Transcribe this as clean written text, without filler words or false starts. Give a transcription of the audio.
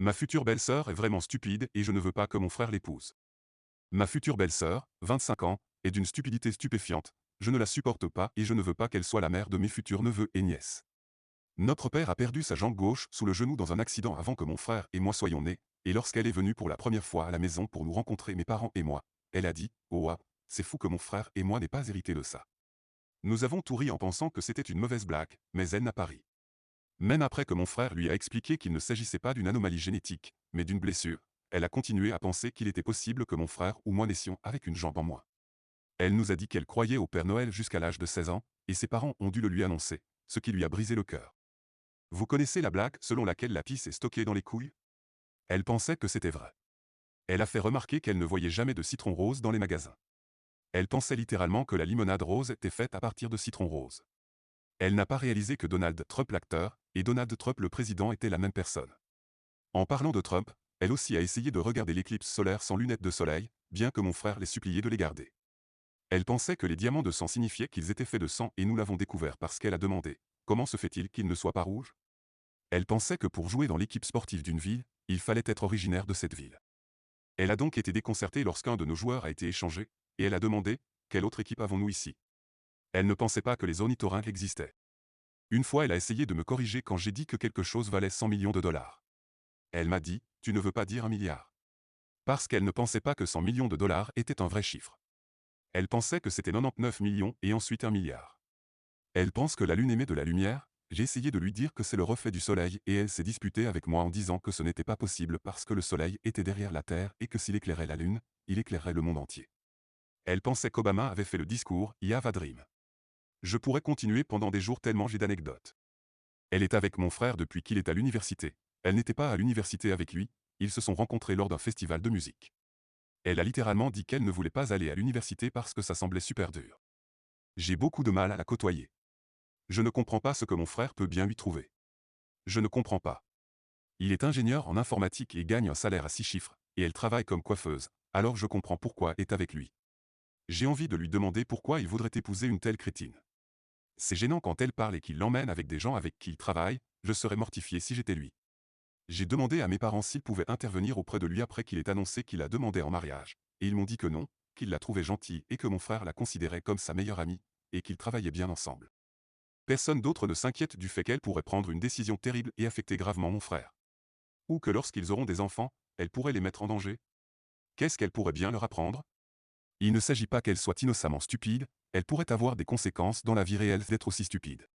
Ma future belle-sœur est vraiment stupide et je ne veux pas que mon frère l'épouse. Ma future belle-sœur, 25 ans, est d'une stupidité stupéfiante. Je ne la supporte pas et je ne veux pas qu'elle soit la mère de mes futurs neveux et nièces. Notre père a perdu sa jambe gauche sous le genou dans un accident avant que mon frère et moi soyons nés, et lorsqu'elle est venue pour la première fois à la maison pour nous rencontrer mes parents et moi, elle a dit « Oh ah, c'est fou que mon frère et moi n'aient pas hérité de ça ». Nous avons tout ri en pensant que c'était une mauvaise blague, mais elle n'a pas ri. Même après que mon frère lui a expliqué qu'il ne s'agissait pas d'une anomalie génétique, mais d'une blessure, elle a continué à penser qu'il était possible que mon frère ou moi naissions avec une jambe en moins. Elle nous a dit qu'elle croyait au Père Noël jusqu'à l'âge de 16 ans, et ses parents ont dû le lui annoncer, ce qui lui a brisé le cœur. Vous connaissez la blague selon laquelle la pisse est stockée dans les couilles? Elle pensait que c'était vrai. Elle a fait remarquer qu'elle ne voyait jamais de citron rose dans les magasins. Elle pensait littéralement que la limonade rose était faite à partir de citron rose. Elle n'a pas réalisé que Donald Trump l'acteur, et Donald Trump le président étaient la même personne. En parlant de Trump, elle aussi a essayé de regarder l'éclipse solaire sans lunettes de soleil, bien que mon frère l'ait supplié de les garder. Elle pensait que les diamants de sang signifiaient qu'ils étaient faits de sang et nous l'avons découvert parce qu'elle a demandé « Comment se fait-il qu'ils ne soient pas rouges ?» Elle pensait que pour jouer dans l'équipe sportive d'une ville, il fallait être originaire de cette ville. Elle a donc été déconcertée lorsqu'un de nos joueurs a été échangé, et elle a demandé « Quelle autre équipe avons-nous ici ?» Elle ne pensait pas que les ornithorynques existaient. Une fois elle a essayé de me corriger quand j'ai dit que quelque chose valait 100 millions de dollars. Elle m'a dit « Tu ne veux pas dire 1 milliard ?» Parce qu'elle ne pensait pas que 100 millions de dollars était un vrai chiffre. Elle pensait que c'était 99 millions et ensuite 1 milliard. Elle pense que la Lune émet de la lumière. J'ai essayé de lui dire que c'est le reflet du Soleil et elle s'est disputée avec moi en disant que ce n'était pas possible parce que le Soleil était derrière la Terre et que s'il éclairait la Lune, il éclairerait le monde entier. Elle pensait qu'Obama avait fait le discours « You have a dream ». Je pourrais continuer pendant des jours tellement j'ai d'anecdotes. Elle est avec mon frère depuis qu'il est à l'université. Elle n'était pas à l'université avec lui, ils se sont rencontrés lors d'un festival de musique. Elle a littéralement dit qu'elle ne voulait pas aller à l'université parce que ça semblait super dur. J'ai beaucoup de mal à la côtoyer. Je ne comprends pas ce que mon frère peut bien lui trouver. Je ne comprends pas. Il est ingénieur en informatique et gagne un salaire à 6 chiffres, et elle travaille comme coiffeuse, alors je comprends pourquoi elle est avec lui. J'ai envie de lui demander pourquoi il voudrait épouser une telle crétine. C'est gênant quand elle parle et qu'il l'emmène avec des gens avec qui il travaille, je serais mortifié si j'étais lui. J'ai demandé à mes parents s'ils pouvaient intervenir auprès de lui après qu'il ait annoncé qu'il la demandait en mariage, et ils m'ont dit que non, qu'ils la trouvaient gentille et que mon frère la considérait comme sa meilleure amie, et qu'ils travaillaient bien ensemble. Personne d'autre ne s'inquiète du fait qu'elle pourrait prendre une décision terrible et affecter gravement mon frère. Ou que lorsqu'ils auront des enfants, elle pourrait les mettre en danger. Qu'est-ce qu'elle pourrait bien leur apprendre? Il ne s'agit pas qu'elle soit innocemment stupide, elle pourrait avoir des conséquences dans la vie réelle d'être aussi stupide.